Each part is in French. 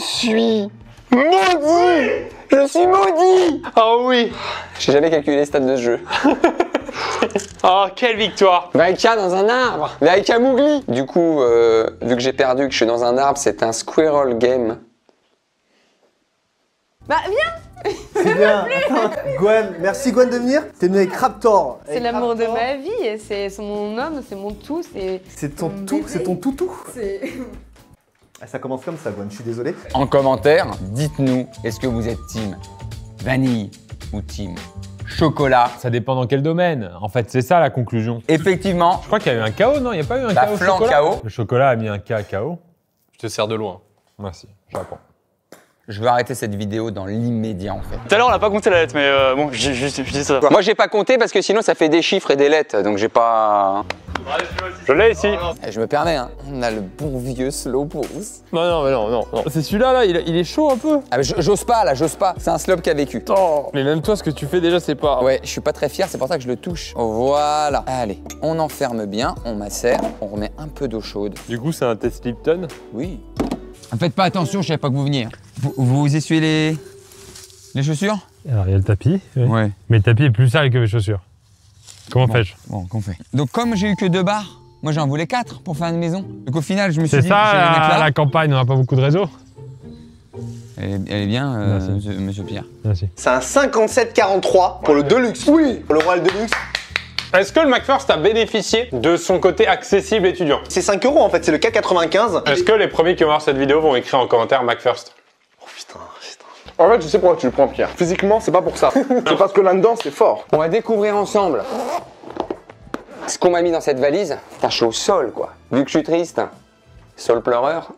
suis maudit. Je suis maudit. Oh oui. J'ai jamais calculé les stats de ce jeu. Oh, quelle victoire. Vaika dans un arbre. Vaika Mougli. Du coup, vu que j'ai perdu, que je suis dans un arbre, c'est un squirrel game. Bah viens. C'est bien. Attends, Gwen, merci Gwen de venir. T'es venu avec Raptor. C'est l'amour de ma vie, et c'est mon homme, c'est mon tout, C'est ton mon tout, bébé. c'est ton toutou. C'est... Ah, ça commence comme ça, Gwen, je suis désolé. En commentaire, dites-nous, est-ce que vous êtes team vanille ou team chocolat? Ça dépend dans quel domaine. En fait, c'est ça la conclusion. Effectivement, Je crois qu'il y a eu un chaos, non? Il n'y a pas eu un bah, chaos flan chocolat? KO. Le chocolat a mis un K à KO. Je te sers de loin. Merci, j'apprends. Je vais arrêter cette vidéo dans l'immédiat en fait. Tout à l'heure, on n'a pas compté la lettre, mais bon, je dis ça. Moi j'ai pas compté parce que sinon ça fait des chiffres et des lettres, donc j'ai pas... Je l'ai ici. Et je me permets, hein. On a le bon vieux slow pose. Non, non. C'est celui-là, là, il est chaud un peu. Ah, mais j'ose pas là, j'ose pas. C'est un slope qui a vécu. Mais même toi, ce que tu fais déjà, c'est pas... Ouais, je suis pas très fier, c'est pour ça que je le touche. Voilà. Allez, on enferme bien, on macère, on remet un peu d'eau chaude. Du coup, c'est un test Lipton. Oui. Faites pas attention, je savais pas que vous veniez. Vous essuyez les chaussures? Alors, il y a le tapis. Oui. Ouais. Mais le tapis est plus sale que mes chaussures. Comment fais-je? Bon, qu'on fait? Donc comme j'ai eu que 2 barres, moi j'en voulais 4 pour faire une maison. Donc au final, je me suis C'est dit... ça, je vais les mettre là. la campagne, on n'a pas beaucoup de réseau. Elle est bien, Merci. monsieur Pierre. Merci. C'est un 57-43 pour le Deluxe. Oui. Pour le Royal Deluxe. Est-ce que le McFirst a bénéficié de son côté accessible étudiant? C'est 5 € en fait, c'est le K95. Est-ce que les premiers qui vont voir cette vidéo vont écrire en commentaire McFirst? Oh putain. En fait, je sais pourquoi tu le prends, Pierre. Physiquement, c'est pas pour ça. C'est parce que là-dedans, c'est fort. On va découvrir ensemble ce qu'on m'a mis dans cette valise. Putain, je suis au sol, quoi. Vu que je suis triste, sol pleureur.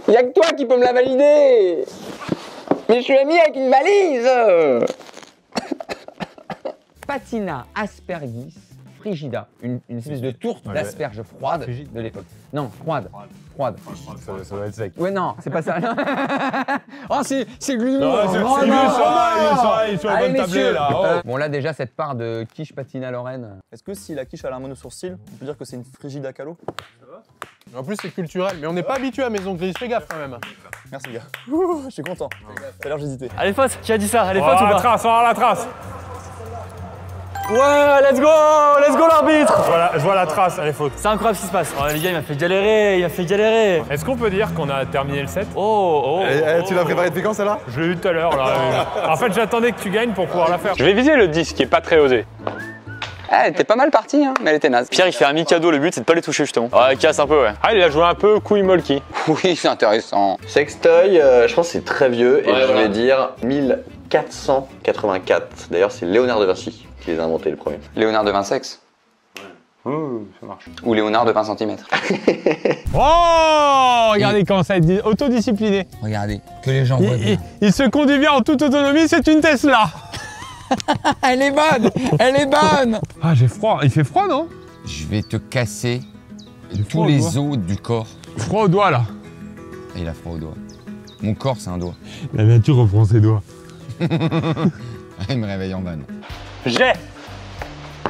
Y'a que toi qui peux me la valider. Mais je suis ami avec une valise. Patina aspergis frigida, une espèce de tourte d'asperges froide de l'époque. Non, froide. Ça doit être sec. Ouais, non, c'est pas ça. Oh, c'est de l'humour. Non, c'est Oh, mieux non, ça, oh, non. ils sont à Allez, bonne tablée, messieurs. là. Oh. Bon, là, déjà, cette part de quiche patina Lorraine. Est-ce que si la quiche elle a un monosourcil, on peut dire que c'est une frigida calo? En plus, c'est culturel. Mais on n'est pas habitué à Maison Grise. Fais gaffe quand même. Merci gars. Ouh, je suis content. Tout à l'heure j'hésitais. Elle est faute, qui a dit ça? Elle est On faute va ou la pas? trace, on va la trace. Ouais, let's go l'arbitre. Je vois la trace, elle est faute. C'est incroyable ce qui se passe. Oh, les gars, il m'a fait galérer. Est-ce qu'on peut dire qu'on a terminé le set? Tu l'as préparé depuis quand celle-là? Je l'ai eu tout à l'heure, là. En fait, j'attendais que tu gagnes pour pouvoir la faire. Je vais viser le 10, qui est pas très osé. Ah, elle était pas mal partie, hein, mais elle était naze. Pierre, il fait un mi-cadeau, le but c'est de pas les toucher justement. Ouais, il casse un peu, ouais. Ah, il a joué un peu couille molki. Oui, c'est intéressant. Sextoy, je pense que c'est très vieux et je vais dire 1484. D'ailleurs, c'est Léonard de Vinci qui les a inventés le premier. Léonard de 20 sexes. Ça marche. Ou Léonard de 20 cm. Oh, regardez comment ça est autodiscipliné. Regardez, que les gens voient bien. Il se conduit bien en toute autonomie, c'est une Tesla. Elle est bonne. Elle est bonne. Ah, j'ai froid. Il fait froid, non? Je vais te casser froid tous au les doigt. os du corps. Froid au doigt, là. Et il a froid au doigt. Mon corps, c'est un doigt. La nature reprend ses doigts. Il me réveille en vanne. J'ai.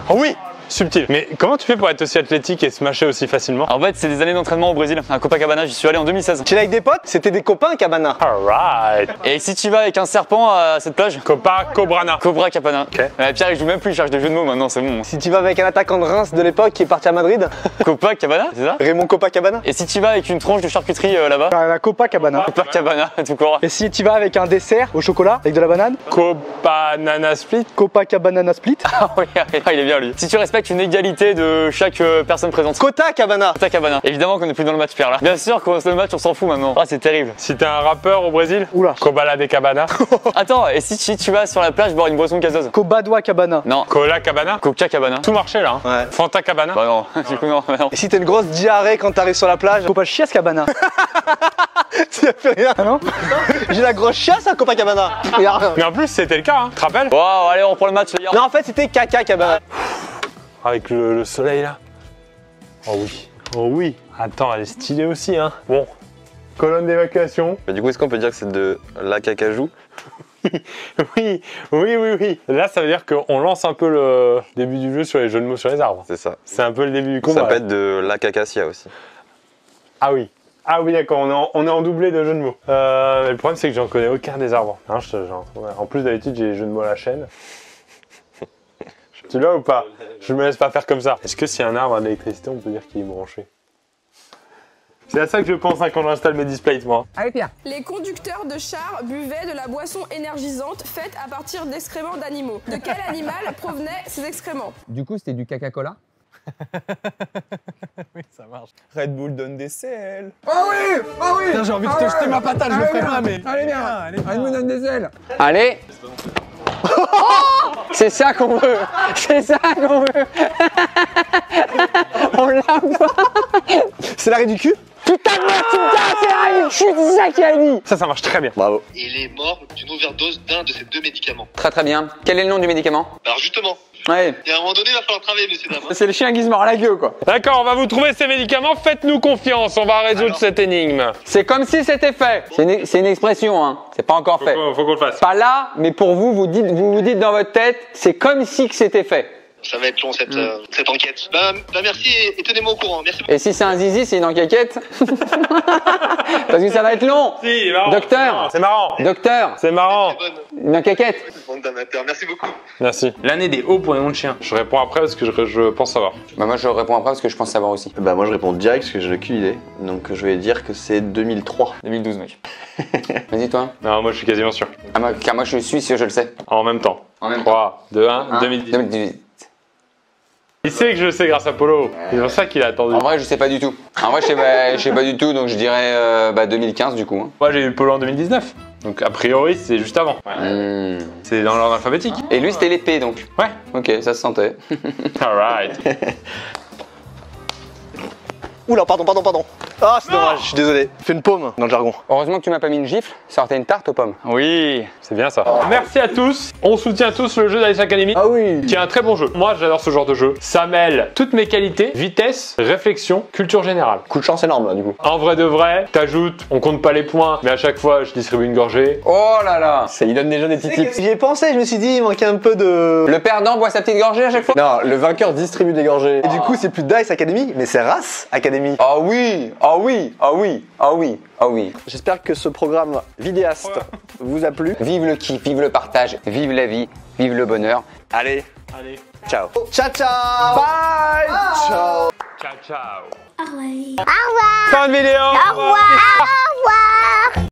Oh oui, subtil. Mais comment tu fais pour être aussi athlétique et se mâcher aussi facilement? En fait, c'est des années d'entraînement au Brésil, à Copacabana, j'y suis allé en 2016. Tu es avec des potes? C'était des copains, Cabana. Alright. Et si tu vas avec un serpent à cette plage? Cobrana. Cobra Cabana. Ok. Pierre, il joue même plus, il cherche des jeux de mots maintenant, c'est bon. Si tu vas avec un attaquant de Reims de l'époque qui est parti à Madrid, Copacabana, c'est ça? Raymond Copacabana. Et si tu vas avec une tranche de charcuterie là-bas? La Copacabana. Copacabana, tout court. Et si tu vas avec un dessert au chocolat avec de la banane, Cobanana split. Copacabana Split. Ah oui, il est bien lui. Si tu respectes une égalité de chaque personne présente. Kota Cabana. Copacabana. Évidemment qu'on n'est plus dans le match, Pierre là. Bien sûr qu'on se le match, on s'en fout maintenant. Ah, c'est terrible. Si t'es un rappeur au Brésil. Oula. Cobala de Cabana. Attends, et si tu vas sur la plage boire une boisson gazeuse? Cobadua Cabana. Non. Cola Cabana. Coca Cabana. Tout marchait là. Hein. Ouais. Fanta Cabana. Bah non, du coup non, Et si t'as une grosse diarrhée quand t'arrives sur la plage, Copachias Cabana. Tu n'as fait rien, non? J'ai la grosse chiasse à Copacabana. Y a rien. Mais en plus, c'était le cas, hein. Tu te rappelles? Wow, allez, on reprend le match les gars. Non, en fait, c'était Caca Cabana. Avec le soleil là. Oh oui. Oh oui. Attends, elle est stylée aussi, hein. Bon. Colonne d'évacuation. Mais du coup, est-ce qu'on peut dire que c'est de la cacajou? Oui. Là, ça veut dire qu'on lance un peu le début du jeu sur les jeux de mots sur les arbres. C'est ça. C'est un peu le début du Ça combat. peut être de la cacacia aussi. Ah oui. Ah oui, d'accord, on est en doublé de jeux de mots. Mais le problème, c'est que j'en connais aucun des arbres. Hein, en plus, d'habitude, j'ai les jeux de mots à la chaîne. Tu l'as ou pas? Je me laisse pas faire comme ça. Est-ce que si un arbre a de l'électricité, on peut dire qu'il est branché? C'est à ça que je pense hein, quand j'installe mes displays, moi. Allez, Pierre. Les conducteurs de chars buvaient de la boisson énergisante faite à partir d'excréments d'animaux. De quel animal provenaient ces excréments? Du coup, c'était du Coca-Cola? Oui, ça marche. Red Bull donne des selles. Oh oui! Oh oui! Putain, j'ai envie de te jeter ma patate, je le ferai pas, mais. Allez bien! Allez, Red Bull donne des ailes. Allez! C'est ça qu'on veut! C'est ça qu'on veut! On l'a pas! C'est l'arrêt du cul? Putain de merde, tu me casses, c'est l'arrêt du cul, c'est ça qu'il a dit! Ça marche très bien. Bravo. Il est mort d'une overdose d'un de ces deux médicaments. Très très bien. Quel est le nom du médicament? Alors justement, Ouais. il y a un moment donné, il va falloir travailler, messieurs dames. C'est le chien qui se mord la queue, quoi. D'accord, on va vous trouver ces médicaments, faites-nous confiance, on va résoudre cette énigme. C'est comme si c'était fait. C'est une expression, hein. C'est pas encore fait. Faut qu'on le fasse. Pas là, mais pour vous, vous vous dites dans votre tête, c'est comme si que c'était fait. Ça va être long cette enquête. Bah merci et tenez-moi au courant. Merci beaucoup. Et si c'est un zizi, c'est une enquête. Parce que ça va être long. Si, marrant. Docteur. C'est marrant. Docteur. C'est marrant. Une enquête. Bande d'amateurs, merci beaucoup. Merci. L'année des hauts pour les noms de chiens. Je réponds après parce que je pense savoir. Bah moi je réponds après parce que je pense savoir aussi. Bah moi je réponds direct parce que j'ai aucune idée. Donc je vais dire que c'est 2003. 2012, mec. Vas-y toi. Non, moi je suis quasiment sûr. Car moi je suis sûr, je le sais. En même temps. En même 3, 2, 1, 2010. 2018. Il sait que je sais grâce à Polo. C'est pour ça qu'il a attendu. En vrai je sais pas du tout. En vrai je sais pas du tout donc je dirais 2015 du coup. Hein. Moi j'ai eu Polo en 2019. Donc a priori c'est juste avant. C'est dans l'ordre alphabétique. Et lui c'était l'épée donc. Ouais. Ok, ça se sentait. Alright. Oula, pardon. Ah, c'est dommage, je suis désolé. Fais une paume dans le jargon. Heureusement que tu m'as pas mis une gifle, ça aurait été une tarte aux pommes. Oui. C'est bien ça. Merci à tous. On soutient tous le jeu d'Alice Academy. Ah oui. Qui est un très bon jeu. Moi j'adore ce genre de jeu. Ça mêle toutes mes qualités, vitesse, réflexion, culture générale. Coup de chance énorme là du coup. En vrai de vrai, t'ajoutes, on compte pas les points, mais à chaque fois je distribue une gorgée. Oh là là. Il donne déjà des petits tips. J'y ai pensé, je me suis dit, il manquait un peu de. Le perdant boit sa petite gorgée à chaque fois. Non, le vainqueur distribue des gorgées. Et du coup, c'est plus Dice Academy, mais c'est Race Academy. Ah oui, ah oui, ah oui, ah oui, ah oui. J'espère que ce programme vidéaste vous a plu. Vive le kiff, vive le partage, vive la vie, vive le bonheur. Allez, Allez. ciao. Ciao, ciao. Bye. Ciao. Ciao ciao. Au revoir. Fin de vidéo. Au revoir. Au revoir.